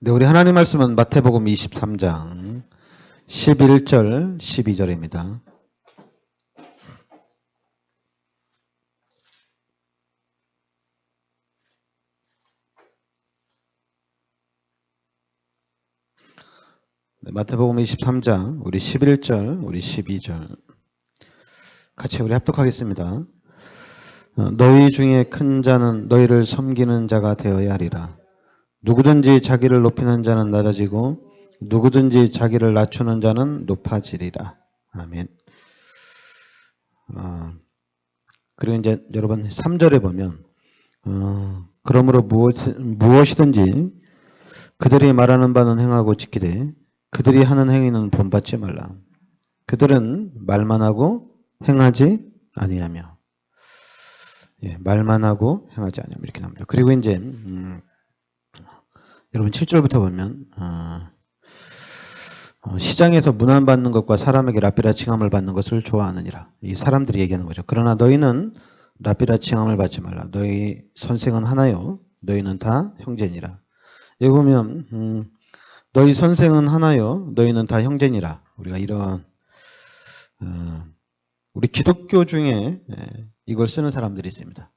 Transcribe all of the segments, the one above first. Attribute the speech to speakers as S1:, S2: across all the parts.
S1: 네, 우리 하나님 말씀은 마태복음 23장 11절, 12절입니다. 네, 마태복음 23장 우리 11절, 우리 12절 같이 우리 합독하겠습니다. 너희 중에 큰 자는 너희를 섬기는 자가 되어야 하리라. 누구든지 자기를 높이는 자는 낮아지고 누구든지 자기를 낮추는 자는 높아지리라. 아멘. 그리고 이제 여러분 3절에 보면 그러므로 무엇이든지 그들이 말하는 바는 행하고 지키되 그들이 하는 행위는 본받지 말라. 그들은 말만 하고 행하지 아니하며. 예, 말만 하고 행하지 아니하며 이렇게 나옵니다. 그리고 이제 여러분 7절부터 보면 시장에서 문안받는 것과 사람에게 랍비라 칭함을 받는 것을 좋아하느니라. 이 사람들이 얘기하는 거죠. 그러나 너희는 랍비라 칭함을 받지 말라. 너희 선생은 하나요. 너희는 다 형제니라. 여기 보면 너희 선생은 하나요. 너희는 다 형제니라. 우리가 이런 우리 기독교 중에 이걸 쓰는 사람들이 있습니다.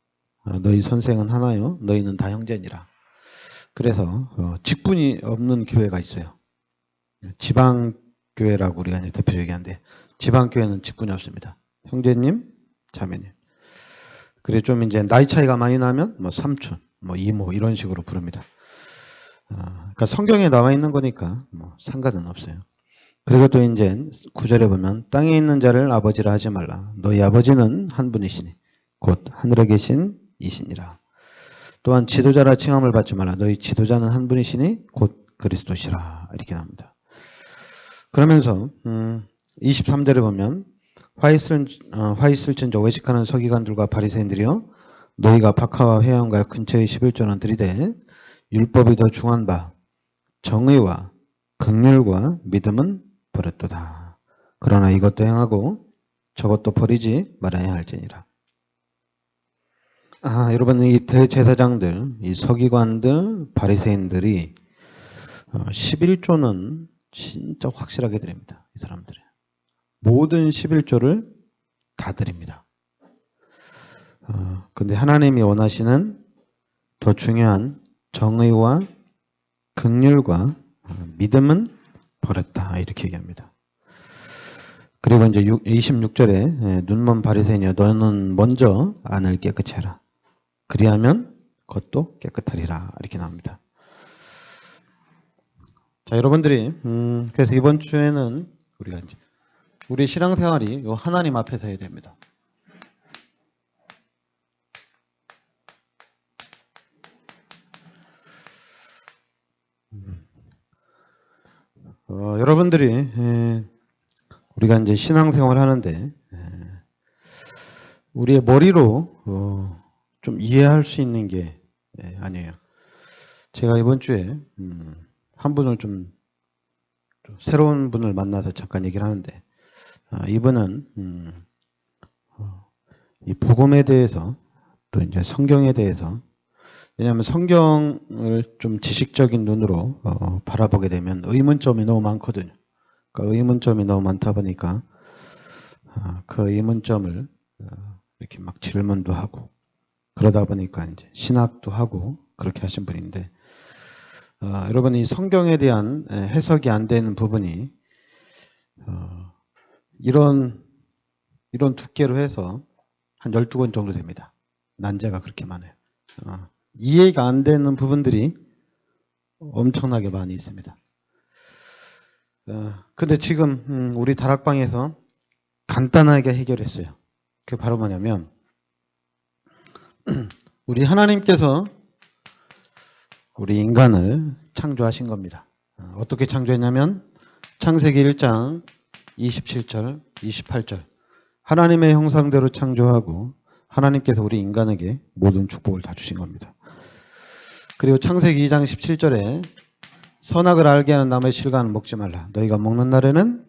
S1: 너희 선생은 하나요. 너희는 다 형제니라. 그래서 직분이 없는 교회가 있어요. 지방교회라고 우리가 대표적으로 얘기하는데 지방교회는 직분이 없습니다. 형제님, 자매님. 그래 좀 이제 나이 차이가 많이 나면 뭐 삼촌, 뭐 이모 이런 식으로 부릅니다. 그러니까 성경에 나와 있는 거니까 뭐 상관은 없어요. 그리고 또 이제 9절에 보면 땅에 있는 자를 아버지라 하지 말라. 너희 아버지는 한 분이시니 곧 하늘에 계신 이시니라. 또한 지도자라 칭함을 받지 말라. 너희 지도자는 한 분이시니 곧 그리스도시라. 이렇게 나옵니다. 그러면서 23절에 보면 화 있을진저 외식하는 서기관들과 바리새인들이여 너희가 박하와 회당과 근처의 11조는 들이되 율법이 더 중한 바 정의와 긍휼과 믿음은 버렸도다. 그러나 이것도 행하고 저것도 버리지 말아야 할지니라. 여러분 이 대제사장들, 이 서기관들, 바리새인들이 11조는 진짜 확실하게 드립니다. 이 사람들이. 모든 11조를 다 드립니다. 근데 하나님이 원하시는 더 중요한 정의와 긍휼과 믿음은 버렸다. 이렇게 얘기합니다. 그리고 이제 26절에 눈먼 바리새인이여 너는 먼저 안을 깨끗이 해라. 그리하면 그것도 깨끗하리라. 이렇게 나옵니다. 자, 여러분들이 그래서 이번 주에는 우리가 이제 우리 신앙생활이 요 하나님 앞에서 해야 됩니다. 여러분들이 우리가 이제 신앙생활 하는데 우리의 머리로 좀 이해할 수 있는 게 아니에요. 제가 이번 주에 한 분을 좀 새로운 분을 만나서 잠깐 얘기를 하는데 이분은 이 복음에 대해서 또 이제 성경에 대해서 왜냐하면 성경을 좀 지식적인 눈으로 바라보게 되면 의문점이 너무 많거든요. 그러니까 의문점이 너무 많다 보니까 그 의문점을 이렇게 막 질문도 하고 그러다 보니까 이제 신학도 하고 그렇게 하신 분인데 여러분 이 성경에 대한 해석이 안 되는 부분이 이런 두께로 해서 한 12권 정도 됩니다. 난제가 그렇게 많아요. 이해가 안 되는 부분들이 엄청나게 많이 있습니다. 근데 지금 우리 다락방에서 간단하게 해결했어요. 그게 바로 뭐냐면 우리 하나님께서 우리 인간을 창조하신 겁니다. 어떻게 창조했냐면 창세기 1장 27절, 28절 하나님의 형상대로 창조하고 하나님께서 우리 인간에게 모든 축복을 다 주신 겁니다. 그리고 창세기 2장 17절에 선악을 알게 하는 나무의 실과는 먹지 말라. 너희가 먹는 날에는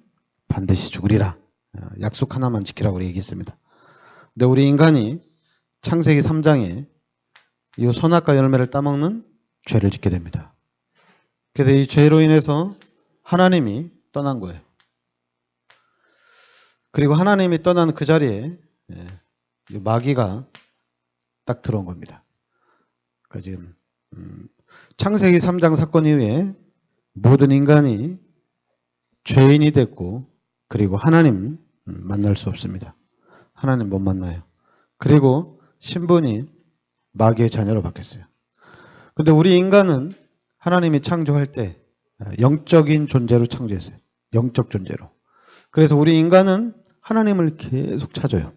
S1: 반드시 죽으리라. 약속 하나만 지키라고 얘기했습니다. 근데 우리 인간이 창세기 3장에 이 선악과 열매를 따먹는 죄를 짓게 됩니다. 그래서 이 죄로 인해서 하나님이 떠난 거예요. 그리고 하나님이 떠난 그 자리에 마귀가 딱 들어온 겁니다. 그러니까 지금 창세기 3장 사건 이후에 모든 인간이 죄인이 됐고, 그리고 하나님 만날 수 없습니다. 하나님 못 만나요. 그리고 신분이 마귀의 자녀로 바뀌었어요. 근데 우리 인간은 하나님이 창조할 때 영적인 존재로 창조했어요. 영적 존재로. 그래서 우리 인간은 하나님을 계속 찾아요.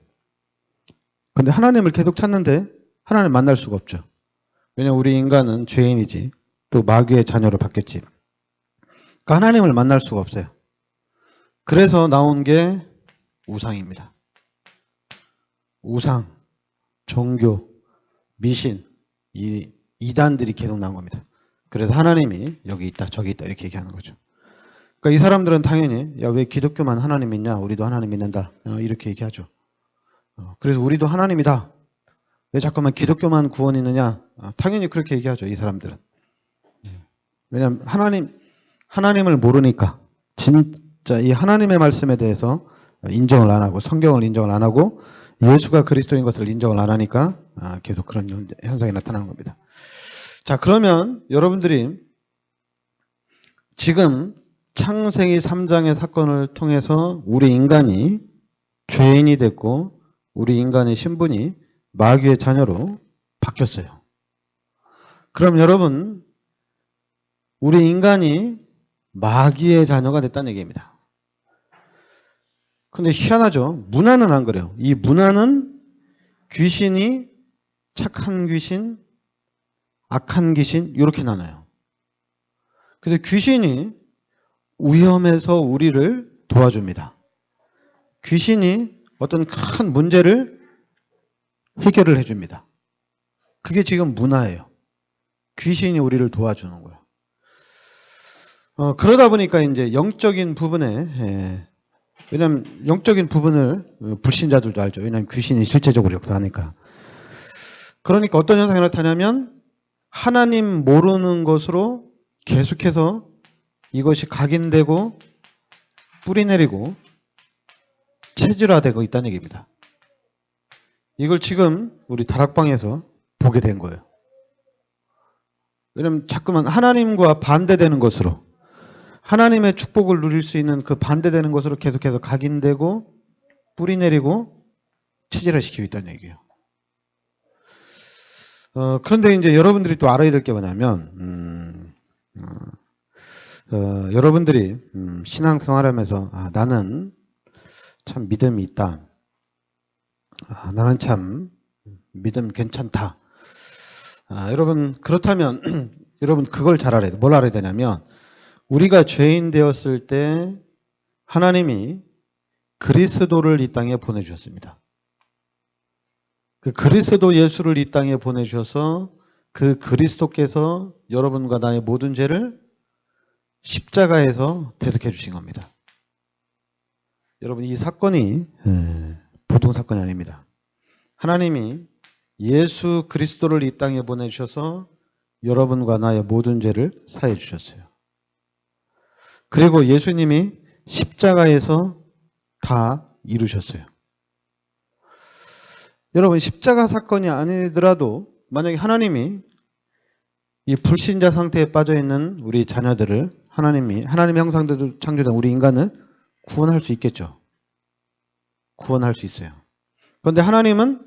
S1: 근데 하나님을 계속 찾는데 하나님 만날 수가 없죠. 왜냐하면 우리 인간은 죄인이지, 또 마귀의 자녀로 바뀌었지. 그러니까 하나님을 만날 수가 없어요. 그래서 나온 게 우상입니다. 우상, 종교, 미신, 이 이단들이 계속 나온 겁니다. 그래서 하나님이 여기 있다, 저기 있다 이렇게 얘기하는 거죠. 그러니까 이 사람들은 당연히 야, 왜 기독교만 하나님 믿냐? 우리도 하나님 믿는다. 이렇게 얘기하죠. 그래서 우리도 하나님이다. 왜 자꾸만 기독교만 구원 있느냐? 당연히 그렇게 얘기하죠. 이 사람들은. 왜냐하면 하나님을 모르니까, 진짜 이 하나님의 말씀에 대해서 인정을 안 하고, 성경을 인정을 안 하고, 예수가 그리스도인 것을 인정을 안 하니까 계속 그런 현상이 나타나는 겁니다. 자, 그러면 여러분들이 지금 창세기 3장의 사건을 통해서 우리 인간이 죄인이 됐고, 우리 인간의 신분이 마귀의 자녀로 바뀌었어요. 그럼 여러분, 우리 인간이 마귀의 자녀가 됐다는 얘기입니다. 근데 희한하죠. 문화는 안 그래요. 이 문화는 귀신이 착한 귀신, 악한 귀신 이렇게 나눠요. 그래서 귀신이 위험해서 우리를 도와줍니다. 귀신이 어떤 큰 문제를 해결을 해줍니다. 그게 지금 문화예요. 귀신이 우리를 도와주는 거예요. 그러다 보니까 이제 영적인 부분에, 왜냐하면 영적인 부분을 불신자들도 알죠. 왜냐하면 귀신이 실제적으로 역사하니까. 그러니까 어떤 현상이 나타나냐면 하나님 모르는 것으로 계속해서 이것이 각인되고 뿌리내리고 체질화되고 있다는 얘기입니다. 이걸 지금 우리 다락방에서 보게 된 거예요. 왜냐하면 자꾸만 하나님과 반대되는 것으로, 하나님의 축복을 누릴 수 있는 그 반대되는 것으로 계속해서 각인되고 뿌리내리고 체질화시키고 있다는 얘기예요. 그런데 이제 여러분들이 또 알아야 될 게 뭐냐면, 여러분들이 신앙생활하면서 나는 참 믿음이 있다. 나는 참 믿음 괜찮다. 여러분 그렇다면 여러분 그걸 잘 알아야 돼요. 뭘 알아야 되냐면 우리가 죄인 되었을 때 하나님이 그리스도를 이 땅에 보내주셨습니다. 그 그리스도 예수를 이 땅에 보내주셔서 그 그리스도께서 여러분과 나의 모든 죄를 십자가에서 대속해 주신 겁니다. 여러분 이 사건이 보통 사건이 아닙니다. 하나님이 예수 그리스도를 이 땅에 보내주셔서 여러분과 나의 모든 죄를 사해 주셨어요. 그리고 예수님이 십자가에서 다 이루셨어요. 여러분 십자가 사건이 아니더라도 만약에 하나님이 이 불신자 상태에 빠져있는 우리 자녀들을 하나님의 형상대로 창조된 우리 인간을 구원할 수 있겠죠. 구원할 수 있어요. 그런데 하나님은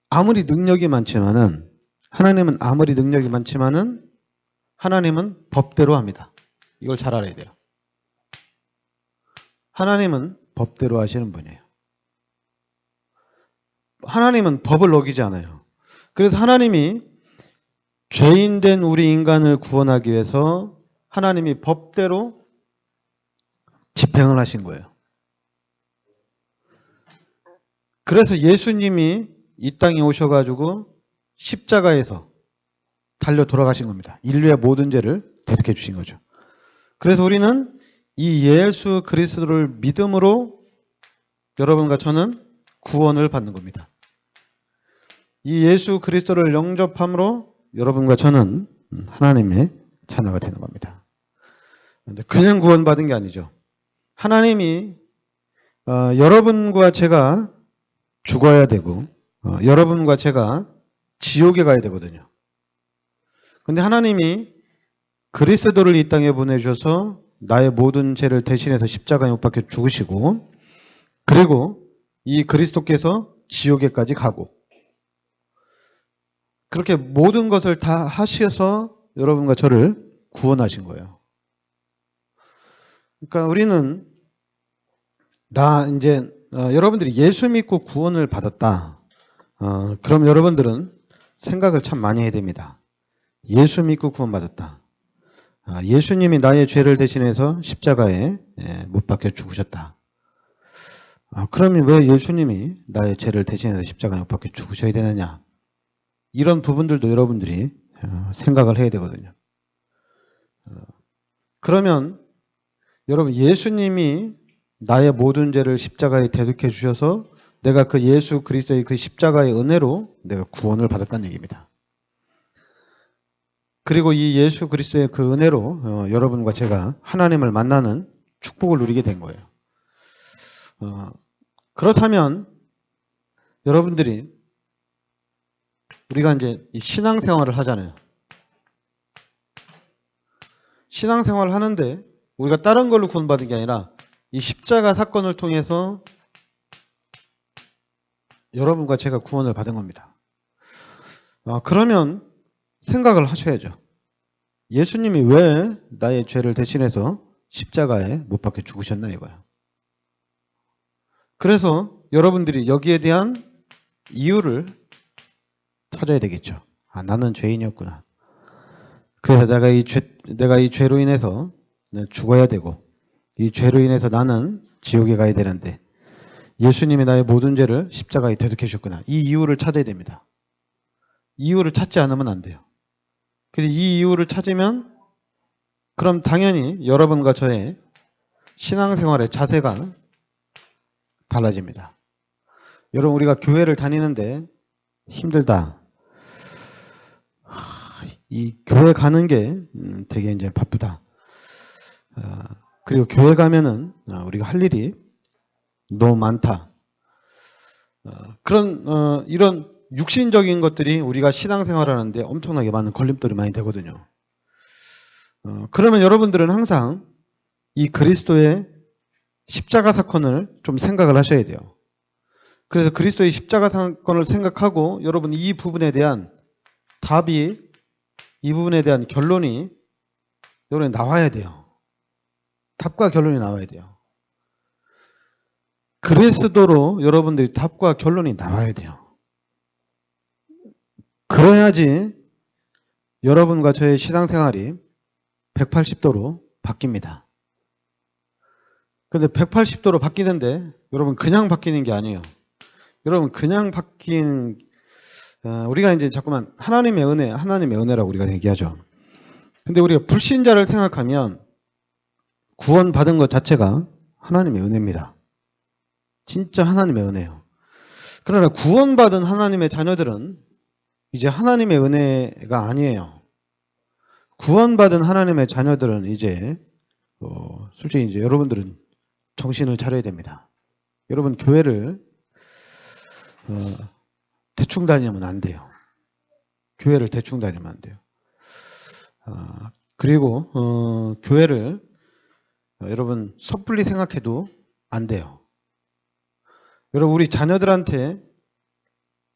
S1: 아무리 능력이 많지만은 하나님은 법대로 합니다. 이걸 잘 알아야 돼요. 하나님은 법대로 하시는 분이에요. 하나님은 법을 어기지 않아요. 그래서 하나님이 죄인된 우리 인간을 구원하기 위해서 하나님이 법대로 집행을 하신 거예요. 그래서 예수님이 이 땅에 오셔가지고 십자가에서 달려 돌아가신 겁니다. 인류의 모든 죄를 대속해 주신 거죠. 그래서 우리는 이 예수 그리스도를 믿음으로 여러분과 저는 구원을 받는 겁니다. 이 예수 그리스도를 영접함으로 여러분과 저는 하나님의 자녀가 되는 겁니다. 근데 그냥 구원받은 게 아니죠. 하나님이 여러분과 제가 죽어야 되고 여러분과 제가 지옥에 가야 되거든요. 근데 하나님이 그리스도를 이 땅에 보내주셔서 나의 모든 죄를 대신해서 십자가에 못 박혀 죽으시고 그리고 이 그리스도께서 지옥에까지 가고 그렇게 모든 것을 다 하셔서 여러분과 저를 구원하신 거예요. 그러니까 우리는 여러분들이 예수 믿고 구원을 받았다. 그럼 여러분들은 생각을 참 많이 해야 됩니다. 예수 믿고 구원받았다. 예수님이 나의 죄를 대신해서 십자가에 못 박혀 죽으셨다. 그러면 왜 예수님이 나의 죄를 대신해서 십자가에 못 박혀 죽으셔야 되느냐? 이런 부분들도 여러분들이 생각을 해야 되거든요. 그러면 여러분 예수님이 나의 모든 죄를 십자가에 대속해 주셔서 내가 그 예수 그리스도의 그 십자가의 은혜로 내가 구원을 받았다는 얘기입니다. 그리고 이 예수 그리스도의 그 은혜로 여러분과 제가 하나님을 만나는 축복을 누리게 된 거예요. 그렇다면 여러분들이 우리가 이제 이 신앙생활을 하잖아요. 신앙생활을 하는데 우리가 다른 걸로 구원받은 게 아니라 이 십자가 사건을 통해서 여러분과 제가 구원을 받은 겁니다. 그러면 생각을 하셔야죠. 예수님이 왜 나의 죄를 대신해서 십자가에 못 박혀 죽으셨나 이거예요. 그래서 여러분들이 여기에 대한 이유를 찾아야 되겠죠. 나는 죄인이었구나. 그래서 내가 이 죄로 인해서 죽어야 되고 이 죄로 인해서 나는 지옥에 가야 되는데 예수님이 나의 모든 죄를 십자가에 대속해 주셨구나. 이 이유를 찾아야 됩니다. 이유를 찾지 않으면 안 돼요. 그래서 이 이유를 찾으면 그럼 당연히 여러분과 저의 신앙생활의 자세가 달라집니다. 여러분 우리가 교회를 다니는데 힘들다. 이 교회 가는 게 되게 이제 바쁘다. 그리고 교회 가면은 우리가 할 일이 너무 많다. 이런 육신적인 것들이 우리가 신앙생활을 하는데 엄청나게 많은 걸림돌이 많이 되거든요. 그러면 여러분들은 항상 이 그리스도의 십자가 사건을 좀 생각을 하셔야 돼요. 그래서 그리스도의 십자가 사건을 생각하고 여러분 이 부분에 대한 답이 이 부분에 대한 결론이 여러분이 나와야 돼요. 답과 결론이 나와야 돼요. 그리스도로 여러분들이 답과 결론이 나와야 돼요. 그래야지 여러분과 저의 신앙생활이 180도로 바뀝니다. 근데 180도로 바뀌는데 여러분 그냥 바뀌는 게 아니에요. 여러분 그냥 우리가 이제 자꾸만 하나님의 은혜라고 우리가 얘기하죠. 근데 우리가 불신자를 생각하면 구원받은 것 자체가 하나님의 은혜입니다. 진짜 하나님의 은혜예요. 그러나 구원받은 하나님의 자녀들은 이제 하나님의 은혜가 아니에요. 구원받은 하나님의 자녀들은 이제 솔직히 이제 여러분들은 정신을 차려야 됩니다. 여러분 교회를 대충 다니면 안 돼요. 교회를 대충 다니면 안 돼요. 그리고 교회를 여러분 섣불리 생각해도 안 돼요. 여러분 우리 자녀들한테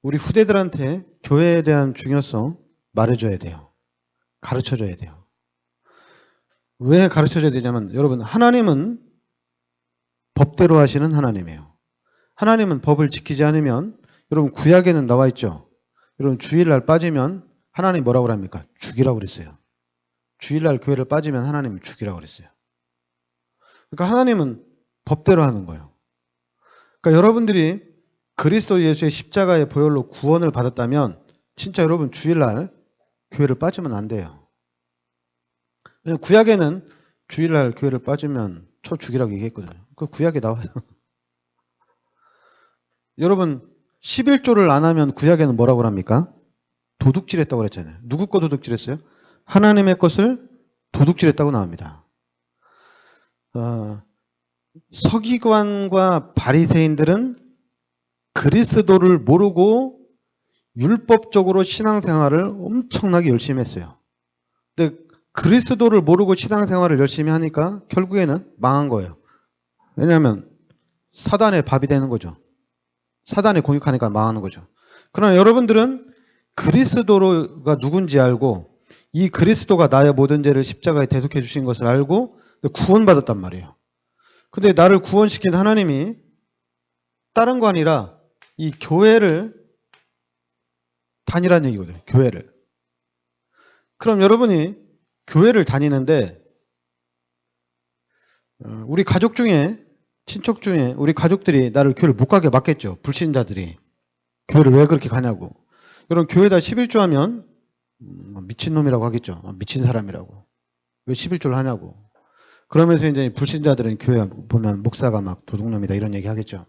S1: 우리 후대들한테 교회에 대한 중요성 말해줘야 돼요. 가르쳐줘야 돼요. 왜 가르쳐줘야 되냐면 여러분 하나님은 법대로 하시는 하나님이에요. 하나님은 법을 지키지 않으면 여러분 구약에는 나와 있죠. 여러분 주일날 빠지면 하나님 뭐라고 합니까? 죽이라고 그랬어요. 주일날 교회를 빠지면 하나님이 죽이라고 그랬어요. 그러니까 하나님은 법대로 하는 거예요. 그러니까 여러분들이 그리스도 예수의 십자가의 보혈로 구원을 받았다면 진짜 여러분 주일날 교회를 빠지면 안 돼요. 구약에는 주일날 교회를 빠지면 쳐 죽이라고 얘기했거든요. 그 구약에 나와요. 여러분 11조를 안 하면 구약에는 뭐라고 합니까? 도둑질했다고 그랬잖아요. 누구 거 도둑질했어요? 하나님의 것을 도둑질했다고 나옵니다. 서기관과 바리새인들은 그리스도를 모르고 율법적으로 신앙생활을 엄청나게 열심히 했어요. 근데 그리스도를 모르고 신앙생활을 열심히 하니까 결국에는 망한 거예요. 왜냐하면 사단의 밥이 되는 거죠. 사단에 공격하니까 망하는 거죠. 그러나 여러분들은 그리스도가 누군지 알고 이 그리스도가 나의 모든 죄를 십자가에 대속해 주신 것을 알고 구원받았단 말이에요. 근데 나를 구원시킨 하나님이 다른 거 아니라 이 교회를 다니라는 얘기거든요. 교회를. 그럼 여러분이 교회를 다니는데 우리 가족 중에 친척 중에 우리 가족들이 나를 교회를 못 가게 막겠죠. 불신자들이. 교회를 왜 그렇게 가냐고. 여러분 교회에다 11조 하면 미친놈이라고 하겠죠. 미친 사람이라고. 왜 11조를 하냐고. 그러면서 이제 불신자들은 교회 보면 목사가 막 도둑놈이다 이런 얘기 하겠죠.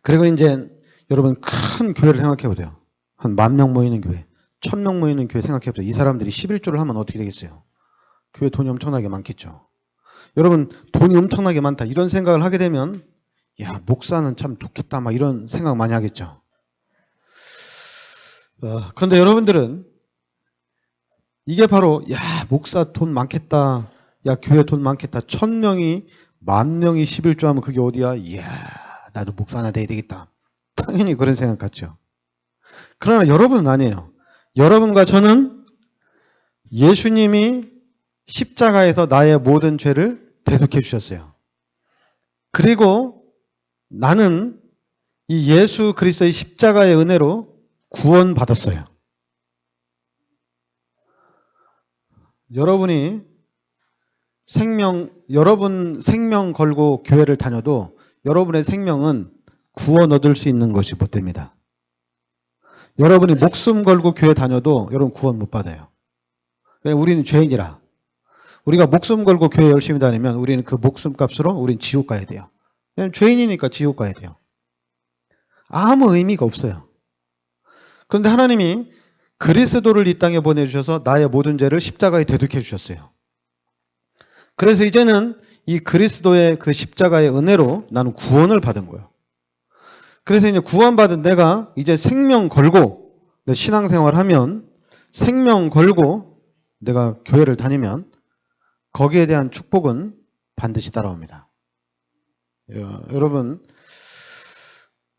S1: 그리고 이제 여러분 큰 교회를 생각해 보세요. 한 10,000명 모이는 교회, 1,000명 모이는 교회 생각해 보세요. 이 사람들이 11조를 하면 어떻게 되겠어요? 교회 돈이 엄청나게 많겠죠. 여러분 돈이 엄청나게 많다 이런 생각을 하게 되면 야 목사는 참 좋겠다 막 이런 생각 많이 하겠죠. 그런데 여러분들은 이게 바로 야 목사 돈 많겠다, 야 교회 돈 많겠다, 1,000명이 10,000명이 11조 하면 그게 어디야? 이야 나도 목사 하나 돼야 되겠다. 당연히 그런 생각 같죠. 그러나 여러분은 아니에요. 여러분과 저는 예수님이 십자가에서 나의 모든 죄를 대속해 주셨어요. 그리고 나는 이 예수 그리스도의 십자가의 은혜로 구원받았어요. 여러분 생명 걸고 교회를 다녀도 여러분의 생명은 구원 얻을 수 있는 것이 못 됩니다. 여러분이 목숨 걸고 교회 다녀도 여러분 구원 못 받아요. 왜냐하면 우리는 죄인이라. 우리가 목숨 걸고 교회 열심히 다니면 우리는 그 목숨값으로 우리는 지옥 가야 돼요. 왜냐하면 죄인이니까 지옥 가야 돼요. 아무 의미가 없어요. 그런데 하나님이 그리스도를 이 땅에 보내주셔서 나의 모든 죄를 십자가에 대속해 주셨어요. 그래서 이제는 이 그리스도의 그 십자가의 은혜로 나는 구원을 받은 거예요. 그래서 이제 구원받은 내가 이제 생명 걸고 내 신앙생활 하면 생명 걸고 내가 교회를 다니면 거기에 대한 축복은 반드시 따라옵니다.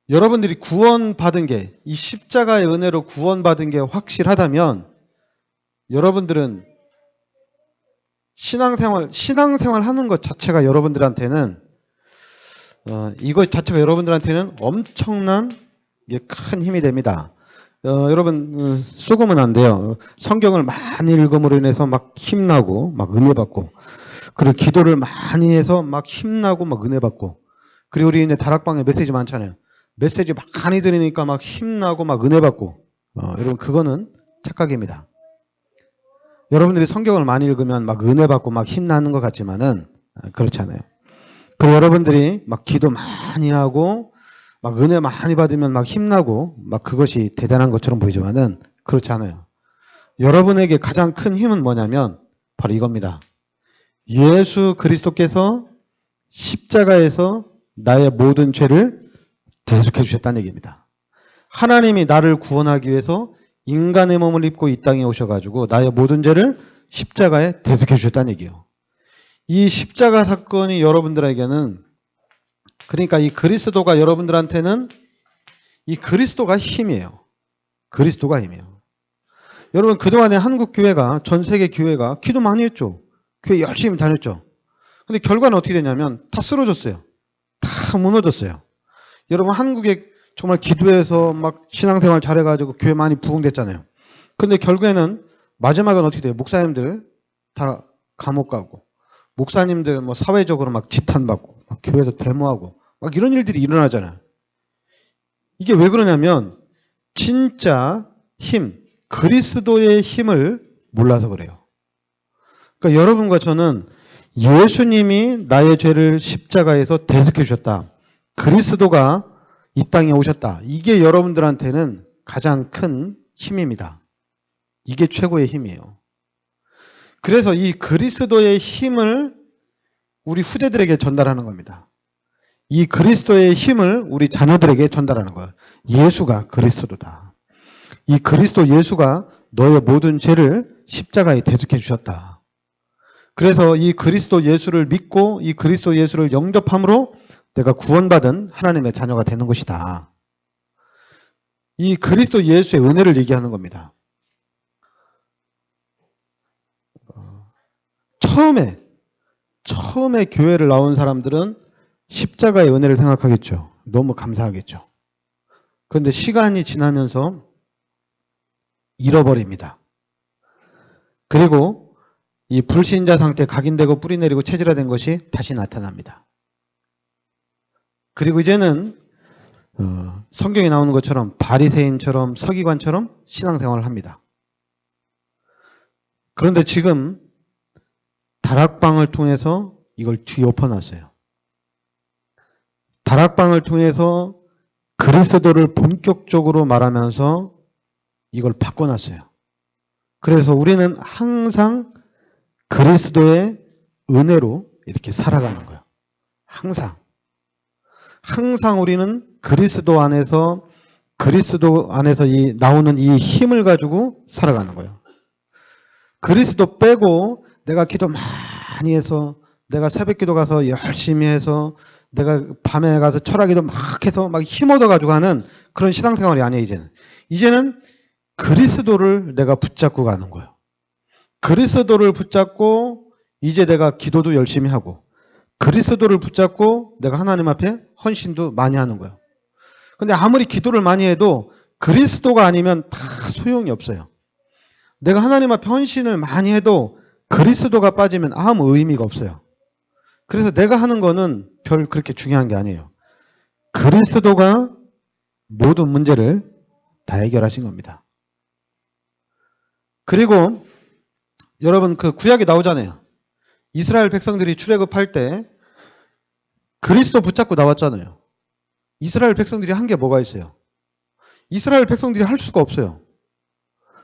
S1: 여러분들이 구원받은 게 이 십자가의 은혜로 구원받은 게 확실하다면 여러분들은 신앙생활 하는 것 자체가 여러분들한테는 이것 자체가 여러분들한테는 엄청난 큰 힘이 됩니다. 여러분 속으면 안 돼요. 성경을 많이 읽음으로 인해서 막 힘나고 막 은혜 받고 그리고 기도를 많이 해서 막 힘나고 막 은혜 받고 그리고 우리 이제 다락방에 메시지 많잖아요. 메시지 많이 들으니까 막 힘나고 막 은혜 받고 여러분 그거는 착각입니다. 여러분들이 성경을 많이 읽으면 막 은혜 받고 막 힘나는 것 같지만은 그렇지 않아요. 그리고 여러분들이 막 기도 많이 하고 막 은혜 많이 받으면 막 힘나고 막 그것이 대단한 것처럼 보이지만은 그렇지 않아요. 여러분에게 가장 큰 힘은 뭐냐면 바로 이겁니다. 예수 그리스도께서 십자가에서 나의 모든 죄를 대속해 주셨다는 얘기입니다. 하나님이 나를 구원하기 위해서 인간의 몸을 입고 이 땅에 오셔가지고 나의 모든 죄를 십자가에 대속해 주셨다는 얘기예요. 이 십자가 사건이 여러분들에게는 그러니까 이 그리스도가 여러분들한테는 이 그리스도가 힘이에요. 그리스도가 힘이에요. 여러분 그동안에 한국 교회가 전 세계 교회가 기도 많이 했죠. 교회 열심히 다녔죠. 근데 결과는 어떻게 되냐면 다 쓰러졌어요. 다 무너졌어요. 여러분 한국에 정말 기도해서 막 신앙생활 잘해가지고 교회 많이 부흥됐잖아요. 근데 결국에는 마지막은 어떻게 돼요? 목사님들 다 감옥 가고 목사님들 뭐 사회적으로 막 지탄받고 막 교회에서 데모하고 막 이런 일들이 일어나잖아요. 이게 왜 그러냐면 진짜 힘, 그리스도의 힘을 몰라서 그래요. 그러니까 여러분과 저는 예수님이 나의 죄를 십자가에서 대속해 주셨다. 그리스도가 이 땅에 오셨다. 이게 여러분들한테는 가장 큰 힘입니다. 이게 최고의 힘이에요. 그래서 이 그리스도의 힘을 우리 후대들에게 전달하는 겁니다. 이 그리스도의 힘을 우리 자녀들에게 전달하는 거예요. 예수가 그리스도다. 이 그리스도 예수가 너의 모든 죄를 십자가에 대속해 주셨다. 그래서 이 그리스도 예수를 믿고 이 그리스도 예수를 영접함으로 내가 구원받은 하나님의 자녀가 되는 것이다. 이 그리스도 예수의 은혜를 얘기하는 겁니다. 처음에 교회를 나온 사람들은 십자가의 은혜를 생각하겠죠. 너무 감사하겠죠. 그런데 시간이 지나면서 잃어버립니다. 그리고 이 불신자 상태 각인되고 뿌리내리고 체질화된 것이 다시 나타납니다. 그리고 이제는 성경에 나오는 것처럼 바리새인처럼 서기관처럼 신앙생활을 합니다. 그런데 지금 다락방을 통해서 이걸 뒤엎어놨어요. 다락방을 통해서 그리스도를 본격적으로 말하면서 이걸 바꿔놨어요. 그래서 우리는 항상 그리스도의 은혜로 이렇게 살아가는 거예요. 항상 우리는 그리스도 안에서 나오는 이 힘을 가지고 살아가는 거예요. 그리스도 빼고 내가 기도 많이 해서 내가 새벽 기도 가서 열심히 해서 내가 밤에 가서 철학기도 막 해서 막 힘 얻어가지고 하는 그런 신앙생활이 아니에요. 이제는 그리스도를 내가 붙잡고 가는 거예요. 그리스도를 붙잡고 이제 내가 기도도 열심히 하고 그리스도를 붙잡고 내가 하나님 앞에 헌신도 많이 하는 거예요. 근데 아무리 기도를 많이 해도 그리스도가 아니면 다 소용이 없어요. 내가 하나님 앞에 헌신을 많이 해도 그리스도가 빠지면 아무 의미가 없어요. 그래서 내가 하는 거는 별 그렇게 중요한 게 아니에요. 그리스도가 모든 문제를 다 해결하신 겁니다. 그리고 여러분 그 구약에 나오잖아요. 이스라엘 백성들이 출애굽할 때 그리스도 붙잡고 나왔잖아요. 이스라엘 백성들이 한 게 뭐가 있어요? 이스라엘 백성들이 할 수가 없어요.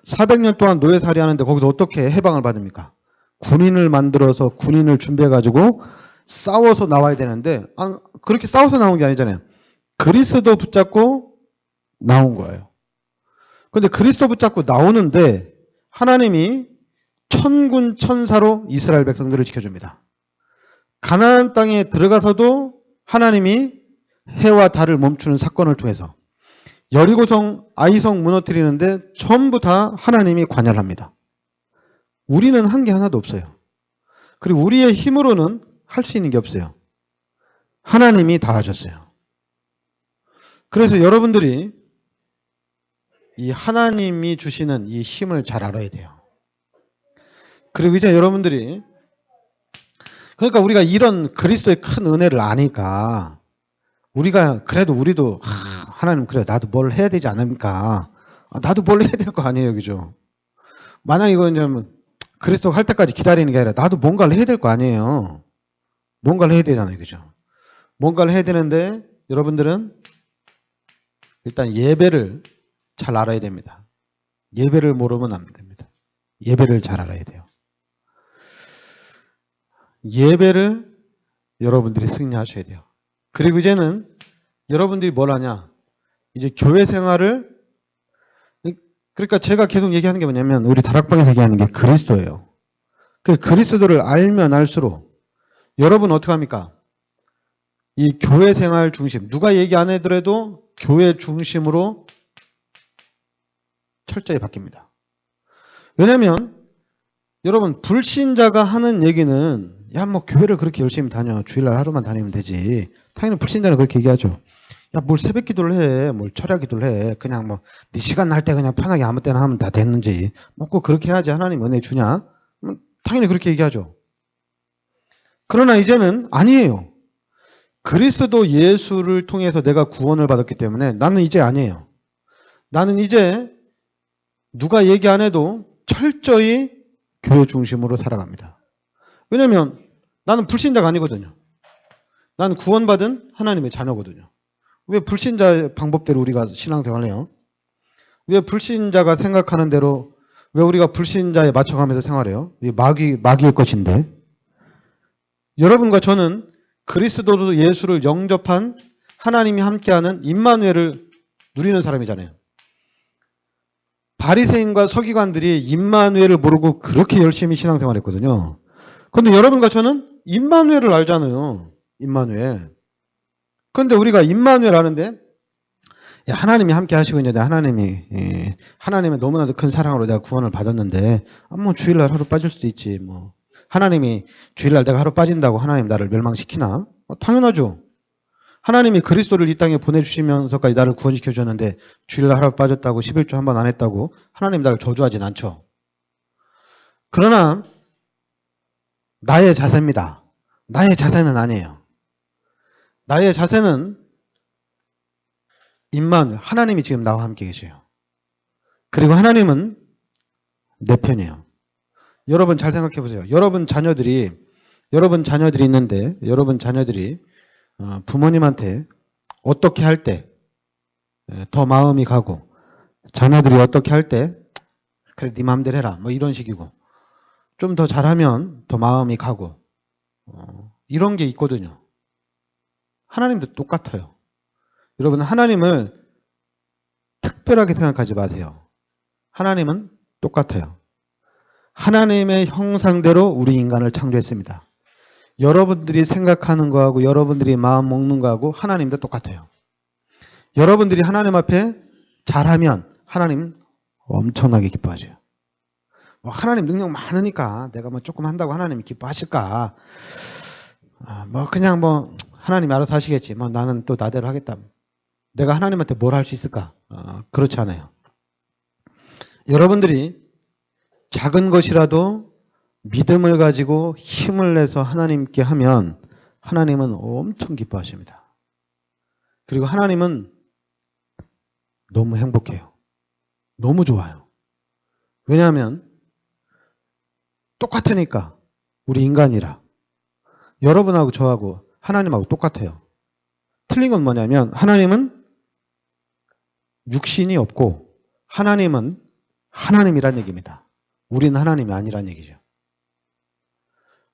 S1: 400년 동안 노예살이 하는데 거기서 어떻게 해방을 받습니까? 군인을 만들어서 군인을 준비해가지고 싸워서 나와야 되는데 그렇게 싸워서 나온 게 아니잖아요. 그리스도 붙잡고 나온 거예요. 그런데 그리스도 붙잡고 나오는데 하나님이 천군 천사로 이스라엘 백성들을 지켜줍니다. 가나안 땅에 들어가서도 하나님이 해와 달을 멈추는 사건을 통해서 여리고성 아이성 무너뜨리는데 전부 다 하나님이 관여합니다. 우리는 한 게 하나도 없어요. 그리고 우리의 힘으로는 할 수 있는 게 없어요. 하나님이 다 하셨어요. 그래서 여러분들이 이 하나님이 주시는 이 힘을 잘 알아야 돼요. 그리고 이제 여러분들이 그러니까 우리가 이런 그리스도의 큰 은혜를 아니까 우리도 하나님 그래 나도 뭘 해야 되지 않습니까? 나도 뭘 해야 될 거 아니에요, 그죠? 만약 이건 그리스도가 할 때까지 기다리는 게 아니라 나도 뭔가를 해야 될 거 아니에요. 뭔가를 해야 되잖아요, 그죠? 뭔가를 해야 되는데 여러분들은 일단 예배를 잘 알아야 됩니다. 예배를 모르면 안 됩니다. 예배를 잘 알아야 돼요. 예배를 여러분들이 승리하셔야 돼요. 그리고 이제는 여러분들이 뭘 하냐? 이제 교회 생활을 그러니까 제가 계속 얘기하는 게 뭐냐면 우리 다락방에서 얘기하는 게 그리스도예요. 그 그리스도를 알면 알수록 여러분 어떻게 합니까? 이 교회 생활 중심 누가 얘기 안 해더라도 교회 중심으로 철저히 바뀝니다. 왜냐하면 여러분 불신자가 하는 얘기는 야 뭐 교회를 그렇게 열심히 다녀 주일날 하루만 다니면 되지. 당연히 불신자는 그렇게 얘기하죠. 야 뭘 새벽 기도를 해 뭘 철야 기도를 해 그냥 뭐 네 시간 날 때 그냥 편하게 아무 때나 하면 다 됐는지 뭐 꼭 그렇게 해야지 하나님 은혜 주냐? 당연히 그렇게 얘기하죠. 그러나 이제는 아니에요. 그리스도 예수를 통해서 내가 구원을 받았기 때문에 나는 이제 아니에요. 나는 이제 누가 얘기 안 해도 철저히 교회 중심으로 살아갑니다. 왜냐하면 나는 불신자가 아니거든요. 나는 구원받은 하나님의 자녀거든요. 왜 불신자의 방법대로 우리가 신앙생활을 해요? 왜 불신자가 생각하는 대로 왜 우리가 불신자에 맞춰가면서 생활해요? 이 마귀의 것인데. 여러분과 저는 그리스도 예수를 영접한 하나님이 함께하는 임마누엘을 누리는 사람이잖아요. 바리새인과 서기관들이 임마누엘을 모르고 그렇게 열심히 신앙생활했거든요. 그런데 여러분과 저는 임마누엘을 알잖아요. 임마누엘. 그런데 우리가 임마누엘 아는데 하나님이 함께 하시고 있는데 하나님의 너무나도 큰 사랑으로 내가 구원을 받았는데 뭐 주일날 하루 빠질 수도 있지. 뭐 하나님이 주일날 내가 하루 빠진다고 하나님 나를 멸망시키나? 당연하죠. 하나님이 그리스도를 이 땅에 보내주시면서까지 나를 구원시켜 주셨는데 주일날 하루 빠졌다고 11조 한 번 안 했다고 하나님 나를 저주하진 않죠. 그러나 나의 자세입니다. 나의 자세는 아니에요. 나의 자세는 임마누엘, 하나님이 지금 나와 함께 계셔요. 그리고 하나님은 내 편이에요. 여러분 잘 생각해 보세요. 여러분 자녀들이 있는데 여러분 자녀들이 부모님한테 어떻게 할 때 더 마음이 가고 자녀들이 어떻게 할 때 그래 네 마음대로 해라 뭐 이런 식이고 좀 더 잘하면 더 마음이 가고 이런 게 있거든요. 하나님도 똑같아요. 여러분 하나님을 특별하게 생각하지 마세요. 하나님은 똑같아요. 하나님의 형상대로 우리 인간을 창조했습니다. 여러분들이 생각하는 거하고 여러분들이 마음 먹는 거하고 하나님도 똑같아요. 여러분들이 하나님 앞에 잘하면 하나님 엄청나게 기뻐하셔요. 뭐 하나님 능력 많으니까 내가 뭐 조금 한다고 하나님이 기뻐하실까? 뭐 그냥 뭐 하나님이 알아서 하시겠지. 뭐 나는 또 나대로 하겠다. 내가 하나님한테 뭘 할 수 있을까? 그렇지 않아요. 여러분들이 작은 것이라도 믿음을 가지고 힘을 내서 하나님께 하면 하나님은 엄청 기뻐하십니다. 그리고 하나님은 너무 행복해요. 너무 좋아요. 왜냐하면 똑같으니까 우리 인간이라 여러분하고 저하고 하나님하고 똑같아요. 틀린 건 뭐냐면 하나님은 육신이 없고 하나님은 하나님이란 얘기입니다. 우리는 하나님이 아니란 얘기죠.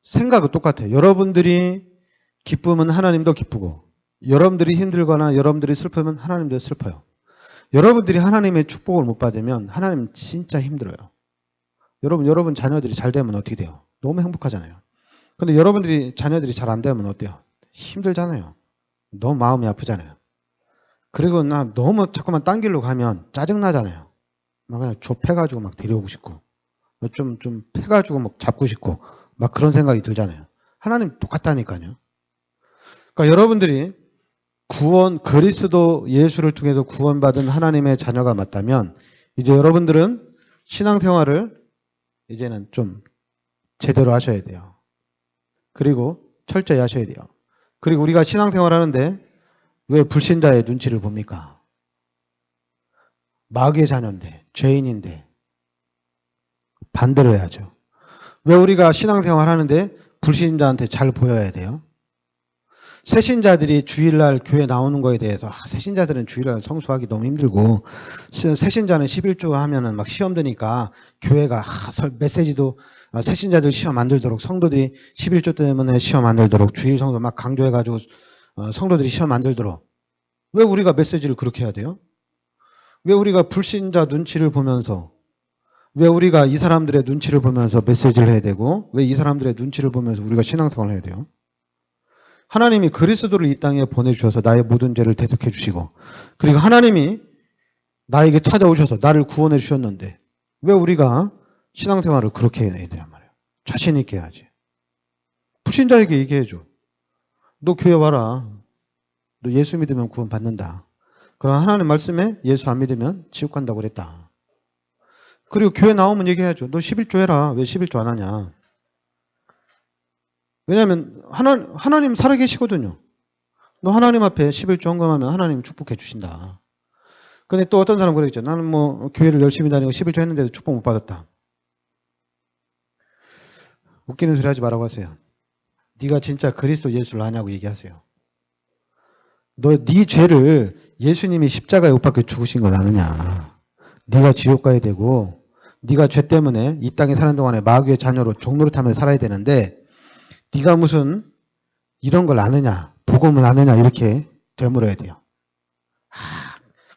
S1: 생각은 똑같아요. 여러분들이 기쁘면 하나님도 기쁘고 여러분들이 힘들거나 여러분들이 슬프면 하나님도 슬퍼요. 여러분들이 하나님의 축복을 못 받으면 하나님 진짜 힘들어요. 여러분 자녀들이 잘 되면 어떻게 돼요? 너무 행복하잖아요. 근데 여러분들이 자녀들이 잘 안 되면 어때요? 힘들잖아요. 너무 마음이 아프잖아요. 그리고 나 너무 자꾸만 딴 길로 가면 짜증나잖아요. 막 그냥 좁혀가지고 막 데려오고 싶고 좀 패가지고 막 잡고 싶고 막 그런 생각이 들잖아요. 하나님 똑같다니까요. 그러니까 여러분들이 그리스도 예수를 통해서 구원받은 하나님의 자녀가 맞다면 이제 여러분들은 신앙생활을 이제는 좀 제대로 하셔야 돼요. 그리고 철저히 하셔야 돼요. 그리고 우리가 신앙생활 하는데 왜 불신자의 눈치를 봅니까? 마귀의 자녀인데, 죄인인데 반대로 해야죠. 왜 우리가 신앙생활 하는데 불신자한테 잘 보여야 돼요? 새신자들이 주일날 교회 나오는 거에 대해서 새신자들은 주일날 성수하기 너무 힘들고 새신자는 11조 하면은 막 시험 드니까 교회가 메시지도 새신자들 시험 안 들도록 성도들이 11조 때문에 시험 안 들도록 주일 성도 막 강조해가지고 성도들이 시험 안 들도록 왜 우리가 메시지를 그렇게 해야 돼요? 왜 우리가 불신자 눈치를 보면서 왜 우리가 이 사람들의 눈치를 보면서 메시지를 해야 되고 왜 이 사람들의 눈치를 보면서 우리가 신앙생활을 해야 돼요? 하나님이 그리스도를 이 땅에 보내주셔서 나의 모든 죄를 대속해 주시고 그리고 하나님이 나에게 찾아오셔서 나를 구원해 주셨는데 왜 우리가 신앙생활을 그렇게 해야 되냔 말이에요. 자신 있게 해야지. 불신자에게 얘기해줘. 너 교회 와라. 너 예수 믿으면 구원 받는다. 그럼 하나님 말씀에 예수 안 믿으면 지옥 간다고 그랬다. 그리고 교회 나오면 얘기해야죠. 너 11조 해라. 왜 11조 안 하냐. 왜냐하면 하나님 살아계시거든요. 너 하나님 앞에 11조 헌금하면 하나님 축복해 주신다. 근데 또 어떤 사람 그러겠죠. 나는 뭐 교회를 열심히 다니고 11조 했는데도 축복 못 받았다. 웃기는 소리 하지 말라고 하세요. 네가 진짜 그리스도 예수를 아냐고 얘기하세요. 너 네 죄를 예수님이 십자가에 못 박혀 죽으신 걸 아느냐. 네가 지옥 가야 되고 네가 죄 때문에 이 땅에 사는 동안에 마귀의 자녀로 종노릇하면서 살아야 되는데 네가 무슨 이런 걸 아느냐, 복음을 아느냐 이렇게 되물어야 돼요.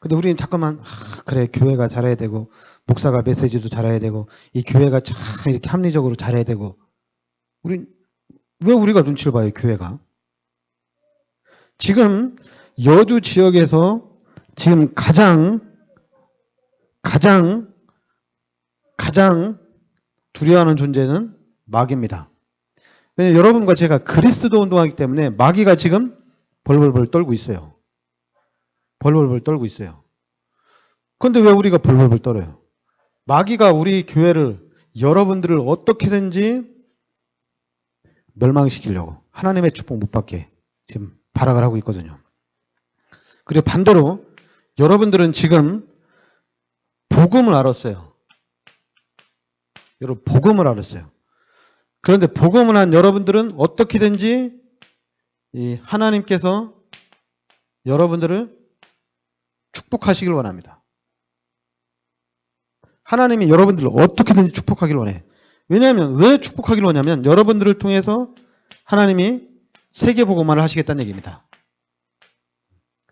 S1: 근데 우리는 자꾸만 그래 교회가 잘해야 되고 목사가 메시지도 잘해야 되고 이 교회가 참 이렇게 합리적으로 잘해야 되고 왜 우리가 눈치를 봐요 교회가? 지금 여주 지역에서 지금 가장 두려워하는 존재는 마귀입니다. 왜냐하면 여러분과 제가 그리스도 운동하기 때문에 마귀가 지금 벌벌벌 떨고 있어요. 벌벌벌 떨고 있어요. 그런데 왜 우리가 벌벌벌 떨어요? 마귀가 우리 교회를 여러분들을 어떻게든지 멸망시키려고 하나님의 축복 못 받게 지금 발악을 하고 있거든요. 그리고 반대로 여러분들은 지금 복음을 알았어요. 여러분 복음을 알았어요. 그런데 복음을 한 여러분들은 어떻게든지 이 하나님께서 여러분들을 축복하시길 원합니다. 하나님이 여러분들을 어떻게든지 축복하길 원해. 왜냐하면 왜 축복하길 원하냐면 여러분들을 통해서 하나님이 세계복음화를 하시겠다는 얘기입니다.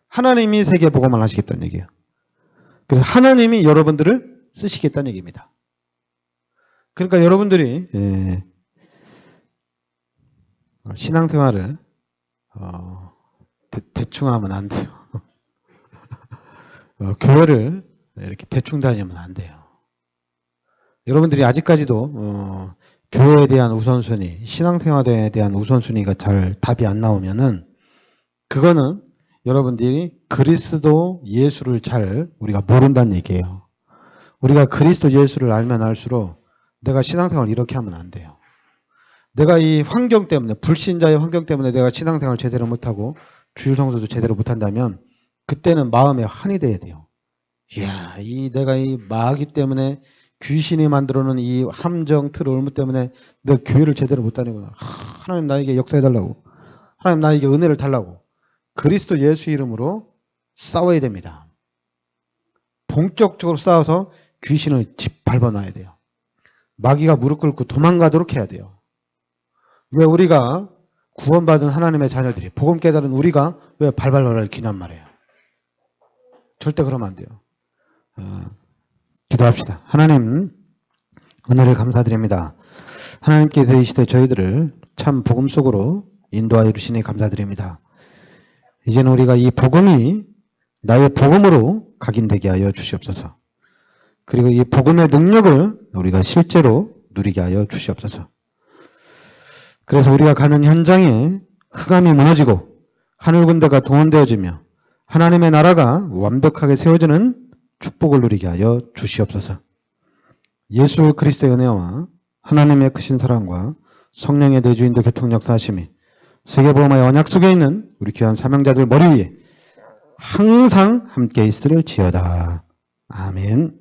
S1: 하나님이 세계복음화를 하시겠다는 얘기예요. 그래서 하나님이 여러분들을 쓰시겠다는 얘기입니다. 그러니까 여러분들이 신앙생활을 대충 하면 안 돼요. 교회를 이렇게 대충 다니면 안 돼요. 여러분들이 아직까지도 교회에 대한 우선순위, 신앙생활에 대한 우선순위가 잘 답이 안 나오면은 그거는 여러분들이 그리스도 예수를 잘 우리가 모른다는 얘기예요. 우리가 그리스도 예수를 알면 알수록 내가 신앙생활을 이렇게 하면 안 돼요. 내가 이 환경 때문에 불신자의 환경 때문에 내가 신앙생활을 제대로 못하고 주일 성수도 제대로 못한다면 그때는 마음에 한이 돼야 돼요. 이야, 내가 이 마귀 때문에 귀신이 만들어놓은 이 함정, 틀, 올무 때문에 내가 교회를 제대로 못 다니구나. 하나님 나에게 역사해달라고. 하나님 나에게 은혜를 달라고. 그리스도 예수 이름으로 싸워야 됩니다. 본격적으로 싸워서 귀신을 짓밟아놔야 돼요. 마귀가 무릎 꿇고 도망가도록 해야 돼요. 왜 우리가 구원받은 하나님의 자녀들이 복음 깨달은 우리가 왜 발발발발 기난 말이에요. 절대 그러면 안 돼요. 기도합시다. 하나님 은혜를 감사드립니다. 하나님께서 이 시대 저희들을 참 복음 속으로 인도하여 주시니 감사드립니다. 이제는 우리가 이 복음이 나의 복음으로 각인되게 하여 주시옵소서. 그리고 이 복음의 능력을 우리가 실제로 누리게 하여 주시옵소서. 그래서 우리가 가는 현장에 흑암이 무너지고 하늘 군대가 동원되어지며 하나님의 나라가 완벽하게 세워지는 축복을 누리게 하여 주시옵소서. 예수 그리스도의 은혜와 하나님의 크신 사랑과 성령의 내주인도 교통 역사하심이 세계복음화의 언약 속에 있는 우리 귀한 사명자들 머리 위에 항상 함께 있으를 지어다. 아멘.